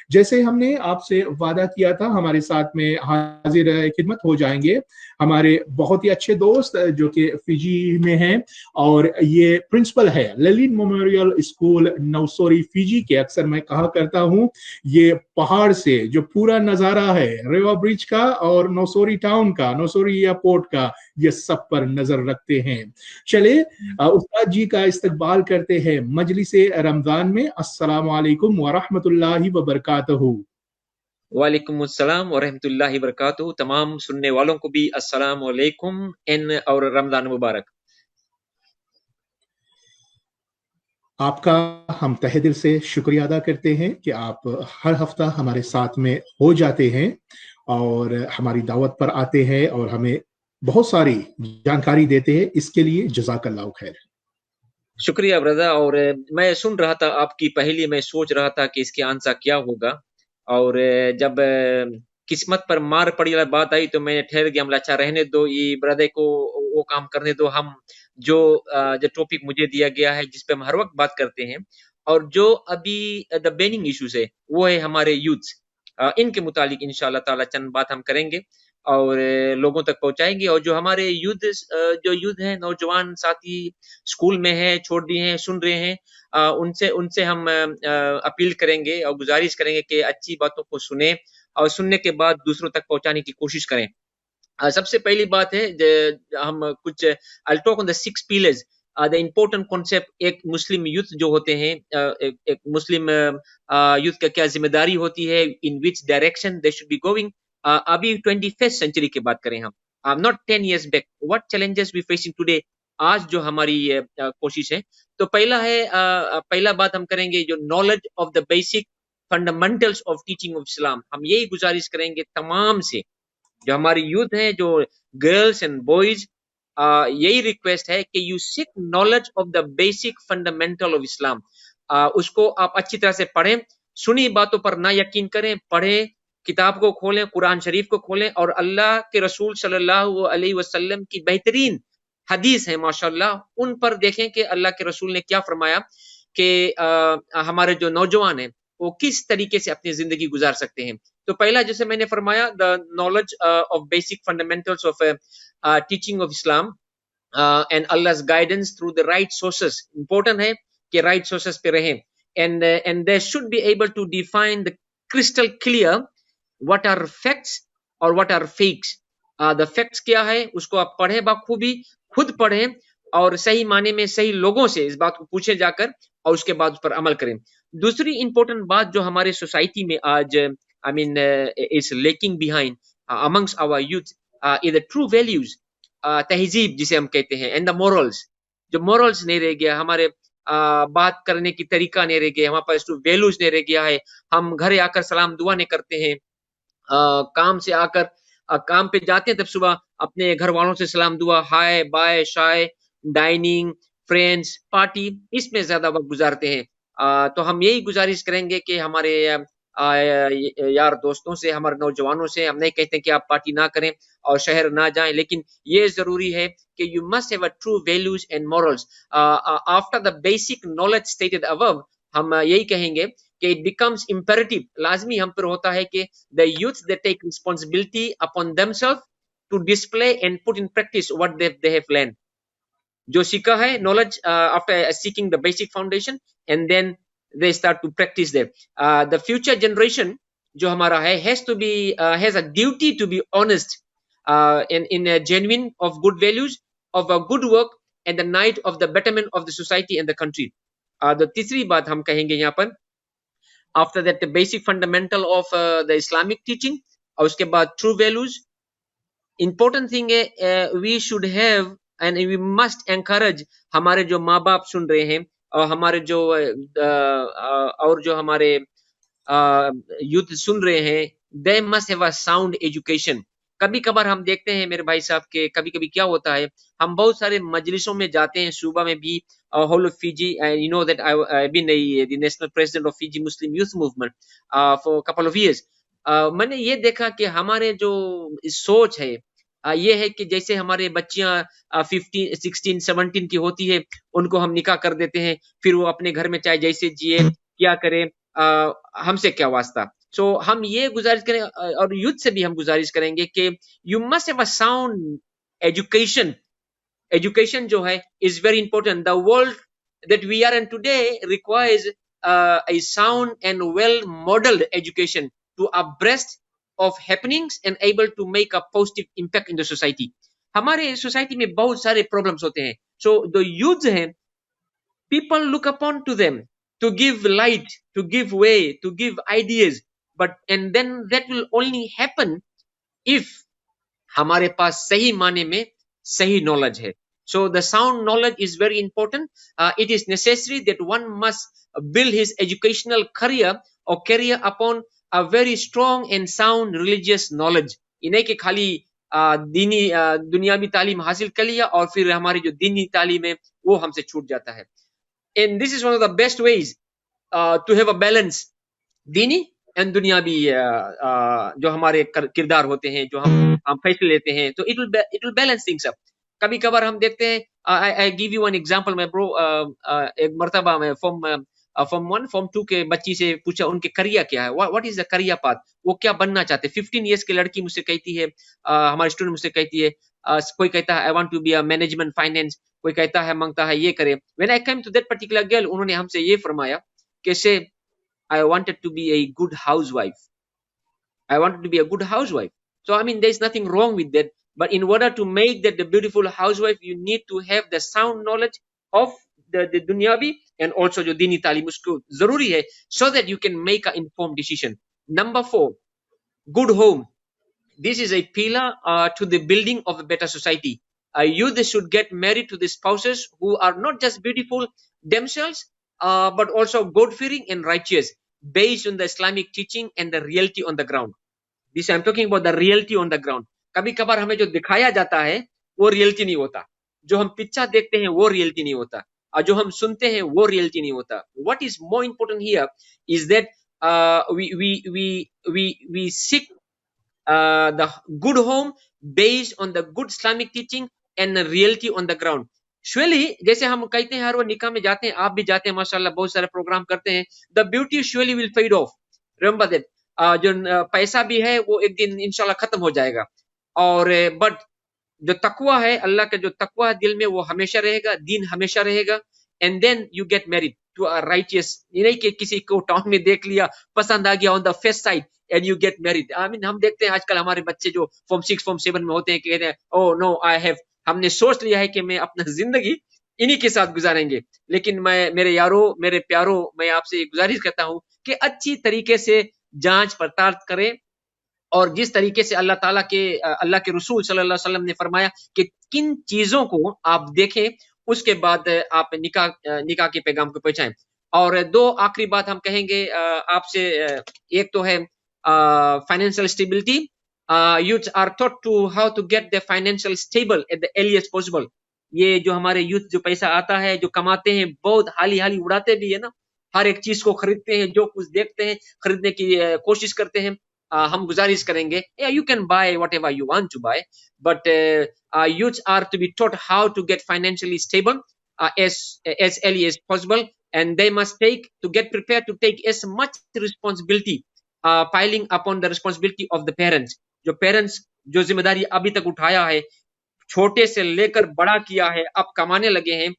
जैसे हमने आपसे वादा किया था, हमारे साथ में हाजिर खिदमत हो जाएंगे हमारे बहुत ही अच्छे दोस्त जो कि फिजी में हैं, और ये प्रिंसिपल है ललिन मेमोरियल स्कूल नौसोरी फिजी के। अक्सर मैं कहा करता हूँ, ये पहाड़ से जो पूरा नजारा है रेवा ब्रिज का और नौसोरी टाउन का, नौसोरी एयरपोर्ट का, ये सब पर नजर रखते हैं। चले उस्ताद जी का इस्तकबाल करते हैं मजलिस रमजान में। अस्सलाम वालेकुम व रहमतुल्लाहि व बरकातहू। वालेकुम अस्सलाम व रहमतुल्लाहि व बरकातहू। तमाम सुनने वालों को भी अस्सलाम वालेकुम और रमजान मुबारक। आपका हम तहे दिल से शुक्रिया अदा करते हैं कि आप हर हफ्ता हमारे साथ में हो जाते हैं और हमारी दावत पर आते हैं और हमें बहुत सारी जानकारी देते हैं। इसके लिए जज़ाकल्लाहु खैर। शुक्रिया ब्रदर। और मैं सुन रहा था आपकी पहेली, मैं सोच रहा था कि इसके आंसर क्या होगा, और जब किस्मत पर मार पड़ी वाली बात आई तो मैंने ठहर गया, मतलब अच्छा रहने दो, ये ब्रदर को वो काम करने दो। हम जो जो टॉपिक मुझे दिया गया है जिस पे हम हर वक्त बात करते हैं, और जो अभी द बेनिंग इश्यूज है, वो है हमारे यूथ। इनके मुतालिक इंशाल्लाह ताला चंद बात हम करेंगे और लोगों तक पहुंचाएंगे। और जो हमारे जो यूथ हैं, नौजवान साथी स्कूल में है, छोड़ दिए हैं, सुन रहे हैं, उनसे उनसे हम अपील करेंगे और गुजारिश करेंगे कि अच्छी बातों को सुने और सुनने के बाद दूसरों तक पहुंचाने की कोशिश करें। सबसे पहली बात है, हम कुछ I talk on the 6 pillars, the important concept. एक मुस्लिम यूथ जो होते हैं, एक मुस्लिम यूथ का क्या जिम्मेदारी होती है, in which direction they should be going. अभी 21st सेंचुरी की बात करें हम, not 10 years back, what challenges we facing today, आज जो हमारी कोशिश है। तो पहला बात हम करेंगे जो knowledge of the basic fundamentals of teaching of इस्लाम। हम यही गुजारिश करेंगे तमाम से जो हमारी यूथ है, जो गर्ल्स एंड बॉयज, यही रिक्वेस्ट है कि you seek knowledge of the basic fundamental of Islam. उसको आप अच्छी तरह से पढ़ें, सुनी बातों पर ना यकीन करें, पढ़ें, किताब को खोलें, कुरान शरीफ को खोलें, और अल्लाह के रसूल सल्लल्लाहु अलैहि वसल्लम की बेहतरीन हदीस है माशाल्लाह, उन पर देखें कि अल्लाह के रसूल ने क्या फरमाया कि हमारे जो नौजवान हैं वो किस तरीके से अपनी जिंदगी गुजार सकते हैं। तो पहला, जैसे मैंने फरमाया, the knowledge of basic fundamentals of teaching of Islam and अल्लाह's guidance through the right sources. Important है कि राइट सोर्सेस पे रहें, and they should be able to define the crystal clear what are facts और what are fakes. The facts क्या है उसको आप पढ़ें बखूबी, खुद पढ़ें और सही माने में सही लोगों से इस बात को पूछे जाकर, और उसके बाद उस पर अमल करें। दूसरी इंपॉर्टेंट बात जो हमारे सोसाइटी में आज I mean, is lacking behind amongst our youth is the true values, तहजीब जिसे हम कहते हैं, and the morals। जो morals नहीं रह गया हमारे, बात करने की तरीका नहीं रह गया हमारे पास, ट्रू वैल्यूज नहीं रह गया है। हम घर आकर सलाम दुआ नहीं करते हैं, काम से आकर काम पे जाते हैं तब सुबह अपने घर वालों से सलाम दुआ, हाय बाय शाय, डाइनिंग, फ्रेंड्स, पार्टी, इसमें ज्यादा वक्त गुजारते हैं। तो हम यही गुजारिश करेंगे कि हमारे यार दोस्तों से, हमारे नौजवानों से, हम नहीं कहते कि आप पार्टी ना करें और शहर ना जाएं, लेकिन ये जरूरी है कि you must have a true values and morals. After the basic knowledge stated above, हम यही कहेंगे कि इट बिकम्स इम्पेरेटिव, लाजमी हम पर होता है कि the youth they take responsibility upon themselves to display and put in practice what they have learn. जो सीखा है knowledge, after seeking the basic foundation, and then they start to practice there. The future generation जो हमारा है has to be has a duty to be honest in a genuine of good values, of a good work and the night of the betterment of the society and the country. The तीसरी बात हम कहेंगे यहाँ पर, after that the basic fundamental of the Islamic teaching, और उसके बाद true values। important thing है, we should have and we must encourage, हमारे जो माँ बाप सुन रहे हैं और हमारे जो और जो हमारे यूथ सुन रहे हैं, they must have a sound education। कभी कभार हम देखते हैं मेरे भाई साहब के, कभी कभी क्या होता है, हम बहुत सारे मजलिसों में जाते हैं, सुबह में भी, whole of Fiji, and you know that I've been the national president of Fiji Muslim Youth Movement for a couple of years। मैंने ये देखा कि हमारे जो सोच है ये है कि जैसे हमारे बच्चियां 15, 16, 17 की होती है, उनको हम निकाह कर देते हैं, फिर वो अपने घर में चाहे जैसे जिए क्या करे, हमसे क्या वास्ता। सो हम ये गुजारिश करें और यूथ से भी हम गुजारिश करेंगे कि you must have a sound education. Education जो है is very important. The world that we are in today requires a sound and well modeled education to abreast of happenings and able to make a positive impact in the society। हमारे society में बहुत सारे problems होते हैं। So the youth हैं, people look upon to them to give light, to give way, to give ideas, but and then that will only happen if हमारे पास सही माने में सही knowledge है। So the sound knowledge is very important। It is necessary that one must build his educational career or career upon a very strong and sound religious knowledge। ये नहीं कि खाली दीनी दुनियावी तालीम हासिल कर लिया और फिर हमारी जो दीनी तालीम है वो हमसे छूट जाता है। And this is one of the best ways to have a balance दीनी एंड दुनियावी जो हमारे किरदार होते हैं, जो हम फैसले लेते हैं, तो it will balance things up. कभी कभार हम देखते हैं, I give you an example my bro. एक मर्तबा मैं फॉर्म 1 फॉर्म 2 के बच्ची से पूछा उनके करियर क्या है, what is the career path, वो क्या बनना चाहते। 15 इयर्स की लड़की मुझसे कहती है, हमारे स्टूडेंट मुझसे कहती है, कोई कहता है I want to be a management finance, कोई कहता है मांगता है ये करे। When I came to that particular girl, उन्होंने हमसे ये फरमाया कि से I wanted to be a good housewife. I wanted to be a good housewife. So I mean, there's nothing wrong with that. But in order to make that the beautiful housewife, you need to have the sound knowledge of the dunyavi and also jo dini talim usko zaruri hai, so that you can make an informed decision. Number 4, good home. This is a pillar to the building of a better society. Youth should get married to the spouses who are not just beautiful themselves, but also God-fearing and righteous, based on the Islamic teaching and the reality on the ground. This I'm talking about the reality on the ground. कभी कभार हमें जो दिखाया जाता है वो reality नहीं होता, जो हम पिक्चर देखते हैं वो रियलिटी नहीं होता, और जो हम सुनते हैं वो रियलिटी नहीं होता। What is more important here is that we seek the good home based on the good Islamic teaching and the reality on the ground. Surely, जैसे हम कहते हैं हर वो निकाह में जाते हैं, आप भी जाते हैं माशाल्लाह, बहुत सारे प्रोग्राम करते हैं, the beauty surely will fade off. Remember that जो पैसा भी है वो एक दिन इंशाल्लाह खत्म हो जाएगा, और बट जो तकवा है, अल्लाह का जो तकवा है दिल में, वो हमेशा रहेगा, दीन हमेशा रहेगा। And then you get married to a righteous. ये नहीं कि किसी को टाउन में देख लिया, पसंद आ गया on the fest side and you get married. I mean हम देखते हैं आजकल हमारे बच्चे जो फॉर्म 6 फॉर्म 7 में होते हैं, कहते हैं ओ नो आई हैव, हमने सोच लिया है कि मैं अपना जिंदगी इन्हीं के साथ गुजारेंगे। लेकिन मैं, मेरे यारों, मेरे प्यारों, मैं आपसे गुजारिश करता हूं कि अच्छी तरीके से जांच पड़ताल करें, और जिस तरीके से अल्लाह के रसूल सल्लल्लाहु अलैहि वसल्लम ने फरमाया कि किन चीजों को आप देखें, उसके बाद आप निकाह के पैगाम को पहुंचाएं। और 2 आखिरी बात हम कहेंगे आपसे। एक तो है financial stability. Youth are taught to how to get the financial stable at the earliest possible. ये जो हमारे यूथ जो पैसा आता है, जो कमाते हैं, बहुत हाली हाली उड़ाते भी है ना, हर एक चीज को खरीदते हैं, जो कुछ देखते हैं खरीदने की कोशिश करते हैं। हम गुजारिश करेंगे, you can buy whatever you want to buy, but youth are to be taught how to get financially stable as early as possible, and they must get prepared to take as much responsibility, piling upon the responsibility of the parents। जो parents जो जिम्मेदारी अभी तक उठाया है, छोटे से लेकर बड़ा किया है, अब कमाने लगे हैं,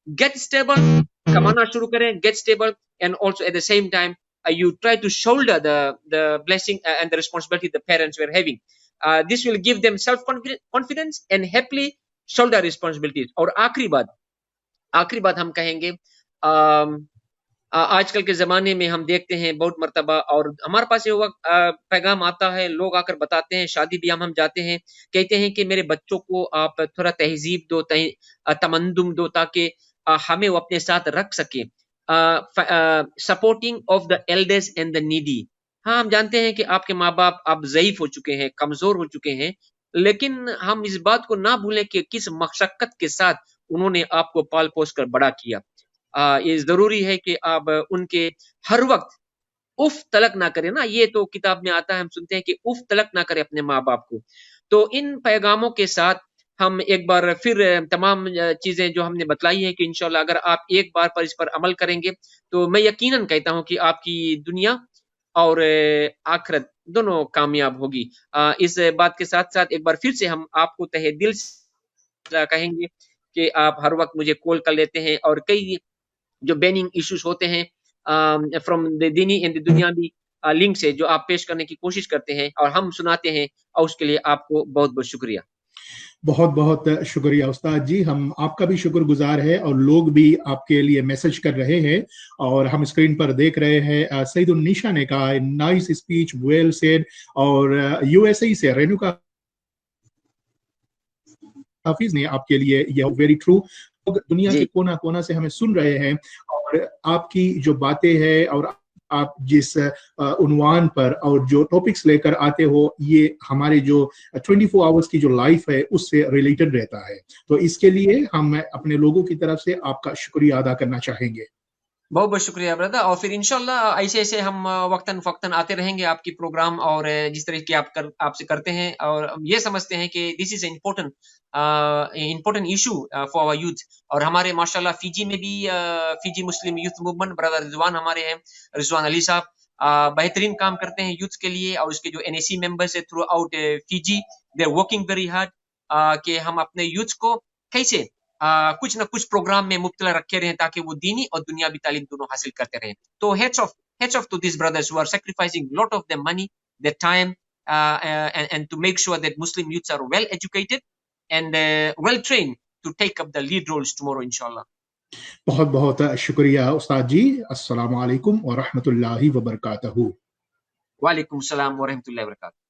get stable, कमाना शुरू करें, get stable, and also at the same time you try to shoulder the blessing and the responsibility the parents were having। This will give them self confidence and happily shoulder responsibilities। और आखिरी बात हम कहेंगे, आजकल के जमाने में हम देखते हैं बहुत मर्तबा, और हमारे पास ये हुआ पैगाम आता है, लोग आकर बताते हैं, शादी ब्याह में हम जाते हैं, कहते हैं कि मेरे बच्चों को आप थोड़ा तहजीब दो, तमंदुम दो, ताकि हमें वो अपने साथ रख सके। Supporting of the elders and the needy. हाँ, हम जानते हैं कि आपके माँ बाप अब ज़ईफ हो चुके हैं, कमजोर हो चुके हैं, लेकिन हम इस बात को ना भूलें कि किस मशक्कत के साथ उन्होंने आपको पाल पोस कर बड़ा किया। ये जरूरी है कि आप उनके हर वक्त उफ तलक ना करें ना। ये तो किताब में आता है, हम सुनते हैं कि उफ तलक ना करें अपने माँ बाप को। तो इन पैगामों के साथ हम एक बार फिर तमाम चीजें जो हमने बतलाई है कि इंशाल्लाह अगर आप एक बार पर इस पर अमल करेंगे तो मैं यकीनन कहता हूं कि आपकी दुनिया और आखिरत दोनों कामयाब होगी। इस बात के साथ साथ एक बार फिर से हम आपको तहे दिल से कहेंगे कि आप हर वक्त मुझे कॉल कर लेते हैं और कई जो बैनिंग इश्यूज होते हैं फ्रॉम द दीनी एंड द दुनियावी लिंक से जो आप पेश करने की कोशिश करते हैं और हम सुनाते हैं, और उसके लिए आपको बहुत बहुत शुक्रिया। बहुत बहुत शुक्रिया उस्ताद जी, हम आपका भी शुक्रगुजार है और लोग भी आपके लिए मैसेज कर रहे हैं और हम स्क्रीन पर देख रहे हैं। सईद निशा ने कहा नाइस स्पीच, वेल सेड। और यूएसए से रेणुका हाफिज ने आपके लिए यह वेरी ट्रू, लोग दुनिया के कोना कोना से हमें सुन रहे हैं और आपकी जो बातें हैं और आप जिस उन्वान पर और जो टॉपिक्स लेकर आते हो ये हमारे जो 24 आवर्स की जो लाइफ है उससे रिलेटेड रहता है। तो इसके लिए हम अपने लोगों की तरफ से आपका शुक्रिया अदा करना चाहेंगे। बहुत बहुत शुक्रिया ब्रदर, और फिर इंशाल्लाह ऐसे ऐसे हम वक्तन फक्तन आते रहेंगे आपकी प्रोग्राम, और जिस तरह की आपसे करते हैं और हम ये समझते हैं कि this is important issue for our youth. और हमारे माशाल्लाह फिजी में भी Fiji Muslim youth movement brother Rizwan हमारे हैं, रिजवान अली साहब बेहतरीन काम करते हैं यूथ के लिए, और उसके जो एनएसी मेंबर्स है throughout Fiji, they are working very hard कि हम अपने यूथ को कैसे कुछ ना कुछ प्रोग्राम में मुब्तला रखे रहें ताकि वो दीनी और दुनियावी तालीम दोनों हासिल करते रहें। तो heads off to these brothers who are sacrificing lot of their money, their time, and to make sure that Muslim youths are well educated and well trained to take up the lead roles tomorrow inshallah. बहुत बहुत शुक्रिया उस्ताद जी। अस्सलाम वालेकुम व रहमतुल्लाहि व बरकातहू। वालेकुम सलाम व रहमतुल्लाहि व बरकातहू।